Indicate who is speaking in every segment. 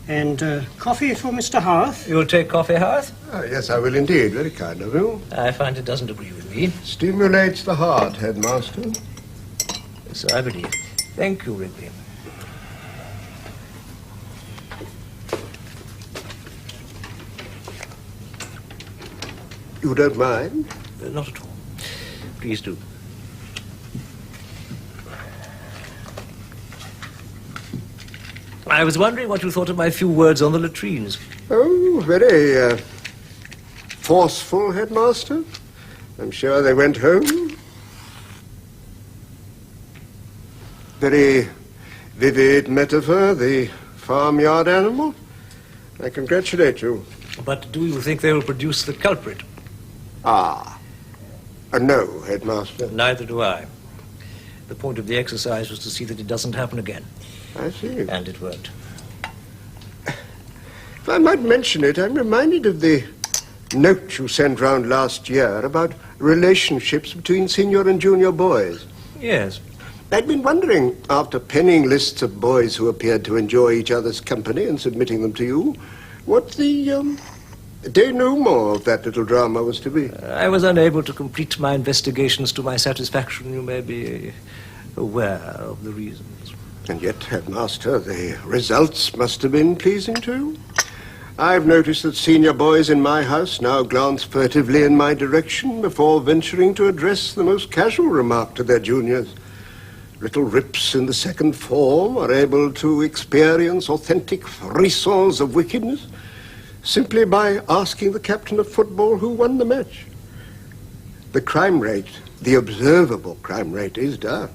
Speaker 1: And coffee for Mr. Howarth.
Speaker 2: You'll take coffee, Howarth?
Speaker 3: Oh, yes, I will indeed. Very kind of you.
Speaker 2: I find it doesn't agree with me.
Speaker 3: Stimulates the heart, Headmaster.
Speaker 2: So I believe. Thank you, Rigby.
Speaker 3: You don't mind?
Speaker 2: Not at all. Please do. I was wondering what you thought of my few words on the latrines.
Speaker 3: Oh, very forceful, Headmaster. I'm sure they went home. Very vivid metaphor, the farmyard animal. I congratulate you.
Speaker 2: But do you think they will produce the culprit?
Speaker 3: No, Headmaster.
Speaker 2: Neither do I. The point of the exercise was to see that it doesn't happen again.
Speaker 3: I see.
Speaker 2: And it won't.
Speaker 3: If I might mention it, I'm reminded of the note you sent round last year about relationships between senior and junior boys.
Speaker 2: Yes.
Speaker 3: I'd been wondering, after penning lists of boys who appeared to enjoy each other's company and submitting them to you, what the denouement of that little drama was to be.
Speaker 2: I was unable to complete my investigations to my satisfaction. You may be aware of the reasons.
Speaker 3: And yet, Headmaster, the results must have been pleasing to you. I've noticed that senior boys in my house now glance furtively in my direction before venturing to address the most casual remark to their juniors. Little rips in the second form are able to experience authentic frissons of wickedness simply by asking the captain of football who won the match. The crime rate, the observable crime rate, is down.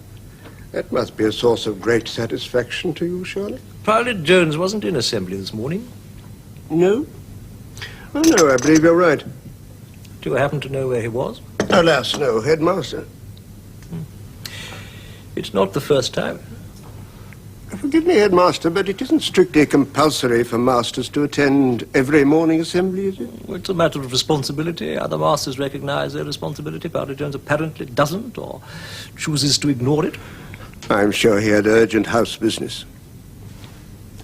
Speaker 3: That must be a source of great satisfaction to you, surely?
Speaker 2: Pilot Jones wasn't in assembly this morning.
Speaker 3: No? Oh, no, I believe you're right.
Speaker 2: Do you happen to know where he was?
Speaker 3: Alas, no, Headmaster.
Speaker 2: It's not the first time.
Speaker 3: Forgive me, Headmaster, but it isn't strictly compulsory for masters to attend every morning assembly, is it?
Speaker 2: Well, it's a matter of responsibility. Other masters recognize their responsibility. Pilot Jones apparently doesn't, or chooses to ignore it.
Speaker 3: I'm sure he had urgent house business.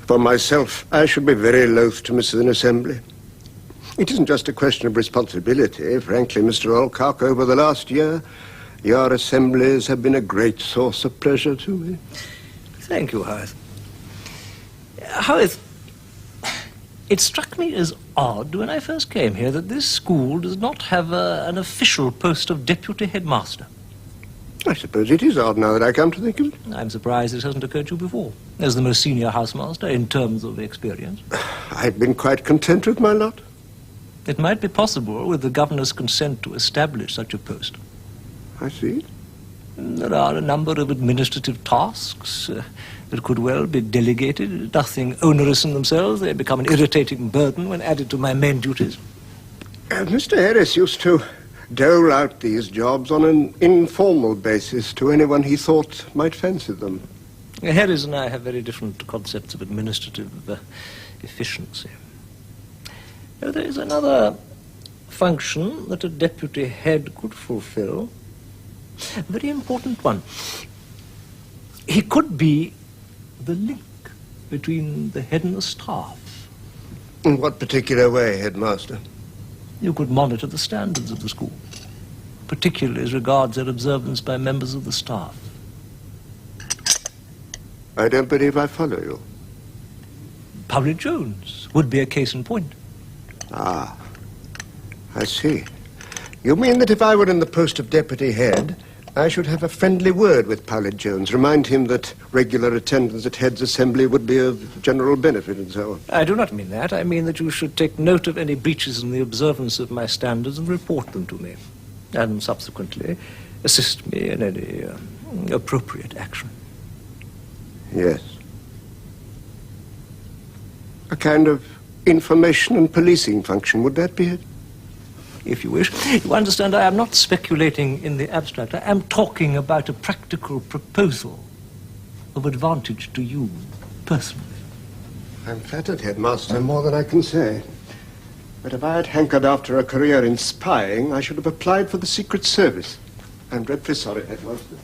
Speaker 3: For myself, I should be very loath to miss an assembly. It isn't just a question of responsibility. Frankly, Mr. Alcock, over the last year, your assemblies have been a great source of pleasure to me.
Speaker 2: Thank you, Howarth. Howarth, it struck me as odd when I first came here that this school does not have an official post of deputy headmaster.
Speaker 3: I suppose it is odd now that I come to think of it.
Speaker 2: I'm surprised it hasn't occurred to you before, as the most senior housemaster in terms of experience.
Speaker 3: I've been quite content with my lot.
Speaker 2: It might be possible, with the governor's consent, to establish such a post.
Speaker 3: I see.
Speaker 2: There are a number of administrative tasks that could well be delegated. Nothing onerous in themselves. They become an irritating burden when added to my main duties.
Speaker 3: Mr. Harris used to dole out these jobs on an informal basis to anyone he thought might fancy them.
Speaker 2: Harris and I have very different concepts of administrative efficiency. Now, there is another function that a deputy head could fulfill. A very important one. He could be the link between the head and the staff.
Speaker 3: In what particular way, Headmaster?
Speaker 2: You could monitor the standards of the school, particularly as regards their observance by members of the staff.
Speaker 3: I don't believe I follow you.
Speaker 2: Pilot Jones would be a case in point.
Speaker 3: Ah, I see. You mean that if I were in the post of deputy head, I should have a friendly word with Pilot Jones, remind him that regular attendance at Head's assembly would be of general benefit and so on?
Speaker 2: I do not mean that. I mean that you should take note of any breaches in the observance of my standards and report them to me, and subsequently assist me in any appropriate action.
Speaker 3: Yes. A kind of information and policing function, would that be it?
Speaker 2: If you wish. You understand, I am not speculating in the abstract. I am talking about a practical proposal of advantage to you, personally.
Speaker 3: I'm flattered, Headmaster, more than I can say. But if I had hankered after a career in spying, I should have applied for the Secret Service. I'm dreadfully sorry, Headmaster.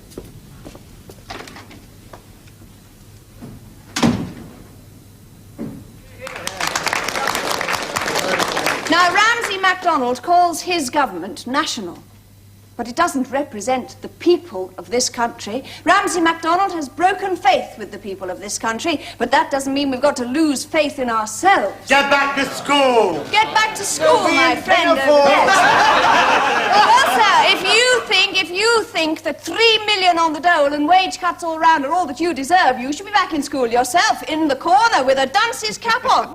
Speaker 4: Now, Ramsay MacDonald calls his government national, but it doesn't represent the people of this country. Ramsay MacDonald has broken faith with the people of this country, but that doesn't mean we've got to lose faith in ourselves.
Speaker 5: Get back to school!
Speaker 4: Get back to school, my friend. Well, sir, if you think that 3 million on the dole and wage cuts all round are all that you deserve, you should be back in school yourself, in the corner with a dunce's cap on.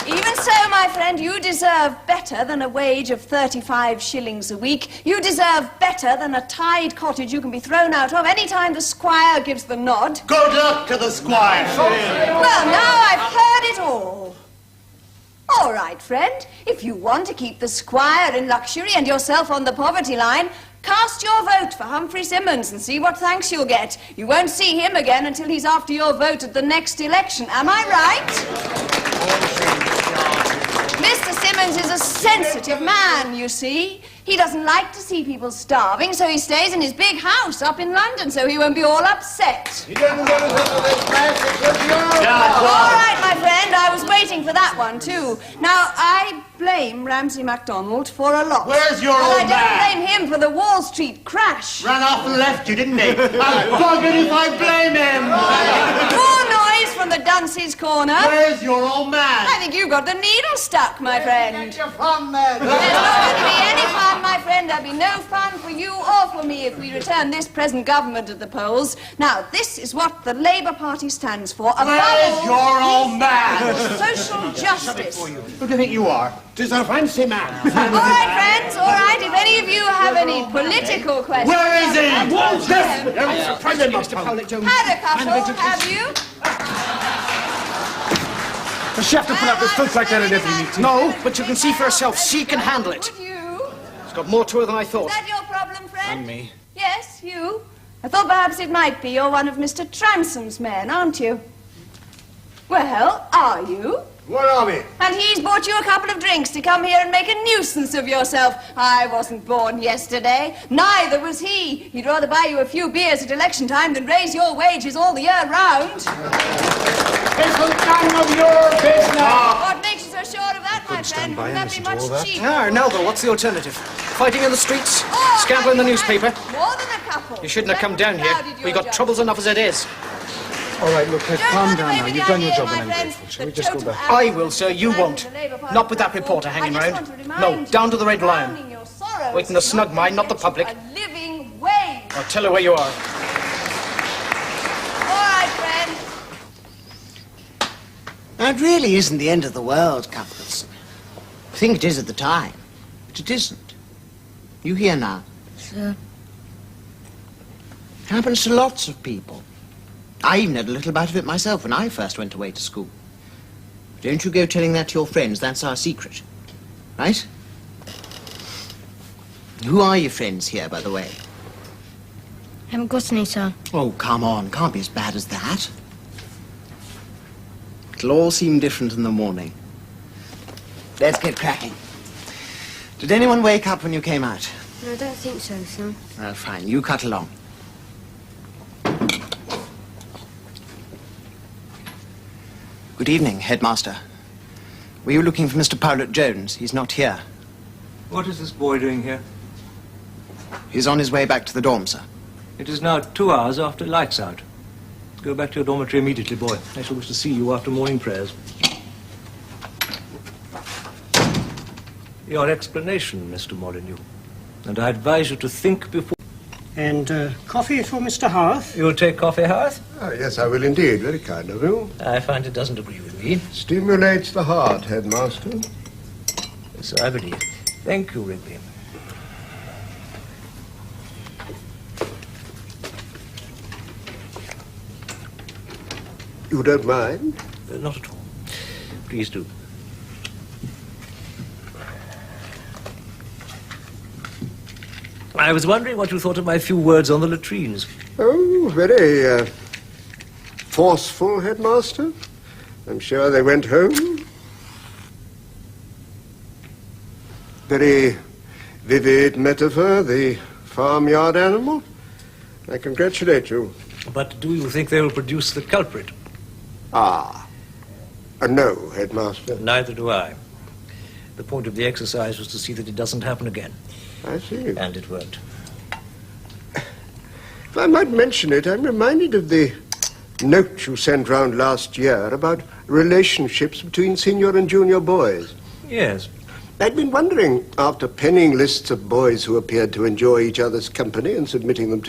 Speaker 4: Even so, my friend, you deserve better than a wage of 35 shillings a week. You deserve better than a tied cottage you can be thrown out of any time the squire gives the nod.
Speaker 5: Good luck to the squire.
Speaker 4: Well, now I've heard it all. All right, friend. If you want to keep the squire in luxury and yourself on the poverty line, cast your vote for Humphrey Simmons and see what thanks you'll get. You won't see him again until he's after your vote at the next election. Am I right? Mr. Simmons is a sensitive man, you see. He doesn't like to see people starving, so he stays in his big house up in London, so he won't be all upset.
Speaker 5: He doesn't want to go to this place.
Speaker 4: All right, my friend, I was waiting for that one, too. Now, I blame Ramsay MacDonald for a lot.
Speaker 5: Where's your
Speaker 4: and
Speaker 5: old
Speaker 4: I don't blame him for the Wall Street crash.
Speaker 5: Ran off and left you, didn't he? I'm buggered if I blame him.
Speaker 4: More noise from the dunce's corner.
Speaker 5: Where's your old man?
Speaker 4: I think you got the needle stuck, my friend.
Speaker 5: Get your fun, then.
Speaker 4: There's not going to be any fun, my friend. There'll be no fun for you or for me if we return this present government at the polls. Now, this is what the Labour Party stands for.
Speaker 5: Where's your old man?
Speaker 4: Social justice.
Speaker 5: Who do you think you are?
Speaker 3: Tis a fancy man.
Speaker 4: All right, friends, all right. If any of you have any political questions...
Speaker 5: Where is he?
Speaker 4: Had a couple, have you?
Speaker 6: Does she have to put up with filth like that at every meeting?
Speaker 1: No, but you can see for herself. She can handle it.
Speaker 4: Would you?
Speaker 1: It's got more to her than I thought.
Speaker 4: Is that your problem, friend?
Speaker 1: And me.
Speaker 4: Yes, you. I thought perhaps it might be. You're one of Mr. Transome's men, aren't you? Well, are you?
Speaker 3: What are we?
Speaker 4: And he's bought you a couple of drinks to come here and make a nuisance of yourself. I wasn't born yesterday. Neither was he. He'd rather buy you a few beers at election time than raise your wages all the year round.
Speaker 5: It's none of your business.
Speaker 4: What makes you so sure of that, my friend? Wouldn't that be much cheaper?
Speaker 1: Ah, Arnaldo, what's the alternative? Fighting in the streets?
Speaker 4: Or
Speaker 1: Scandal in the
Speaker 4: having
Speaker 1: newspaper?
Speaker 4: More than a couple.
Speaker 1: You shouldn't have come down here.
Speaker 4: Clouded your
Speaker 1: We've got
Speaker 4: judgment.
Speaker 1: troubles enough as it is.
Speaker 6: All right, look,
Speaker 4: Don't
Speaker 6: calm
Speaker 4: run
Speaker 6: down
Speaker 4: away
Speaker 6: now.
Speaker 4: with
Speaker 6: You've
Speaker 4: the
Speaker 6: done your
Speaker 4: idea,
Speaker 6: job
Speaker 4: my
Speaker 6: and I'm
Speaker 4: friends,
Speaker 6: grateful. Shall we
Speaker 4: that
Speaker 6: just go
Speaker 4: total
Speaker 6: back?
Speaker 1: I will, sir. You
Speaker 4: average
Speaker 1: won't.
Speaker 4: of the Labour Party
Speaker 1: Not with that
Speaker 4: platform.
Speaker 1: reporter hanging
Speaker 4: I just
Speaker 1: round.
Speaker 4: want to remind
Speaker 1: No,
Speaker 4: you
Speaker 1: down to the Red Lion.
Speaker 4: drowning your sorrows
Speaker 1: Wait in the
Speaker 4: is
Speaker 1: snug mine, not the
Speaker 4: gets
Speaker 1: public.
Speaker 4: A living wage.
Speaker 1: I'll tell her where you are.
Speaker 4: All right, friend.
Speaker 7: That really isn't the end of the world, Cuthbertson. I think it is at the time, but it isn't. You hear now?
Speaker 8: Sir.
Speaker 7: Happens to lots of people. I even had a little bout of it myself when I first went away to school. Don't you go telling that to your friends. That's our secret. Right? Who are your friends here, by the way?
Speaker 8: Haven't got any, sir.
Speaker 7: Oh, come on. Can't be as bad as that. It'll all seem different in the morning. Let's get cracking. Did anyone wake up when you came out?
Speaker 8: No, I don't think so, sir.
Speaker 7: Well, fine. You cut along. Good evening, Headmaster. Were you looking for Mr. Powlett Jones? He's not here.
Speaker 2: What is this boy doing here?
Speaker 7: He's on his way back to the dorm, sir.
Speaker 2: It is now 2 hours after lights out. Go back to your dormitory immediately, boy. I shall wish to see you after morning prayers. Your explanation, Mr. Molyneux. And I advise you to think before...
Speaker 1: And coffee for Mr. Howarth.
Speaker 2: You'll take coffee, Howarth?
Speaker 3: Oh, yes, I will indeed. Very kind of you.
Speaker 2: I find it doesn't agree with me.
Speaker 3: Stimulates the heart, Headmaster.
Speaker 2: So I believe. Thank you, Rigby.
Speaker 3: You don't mind?
Speaker 2: Not at all. Please do. I was wondering what you thought of my few words on the latrines.
Speaker 3: Oh, very forceful, Headmaster. I'm sure they went home. Very vivid metaphor, the farmyard animal. I congratulate you.
Speaker 2: But do you think they will produce the culprit?
Speaker 3: Ah. No, Headmaster.
Speaker 2: Neither do I. The point of the exercise was to see that it doesn't happen again.
Speaker 3: I see.
Speaker 2: And it won't.
Speaker 3: If I might mention it, I'm reminded of the note you sent round last year about relationships between senior and junior boys.
Speaker 2: Yes.
Speaker 3: I'd been wondering, after penning lists of boys who appeared to enjoy each other's company and submitting them to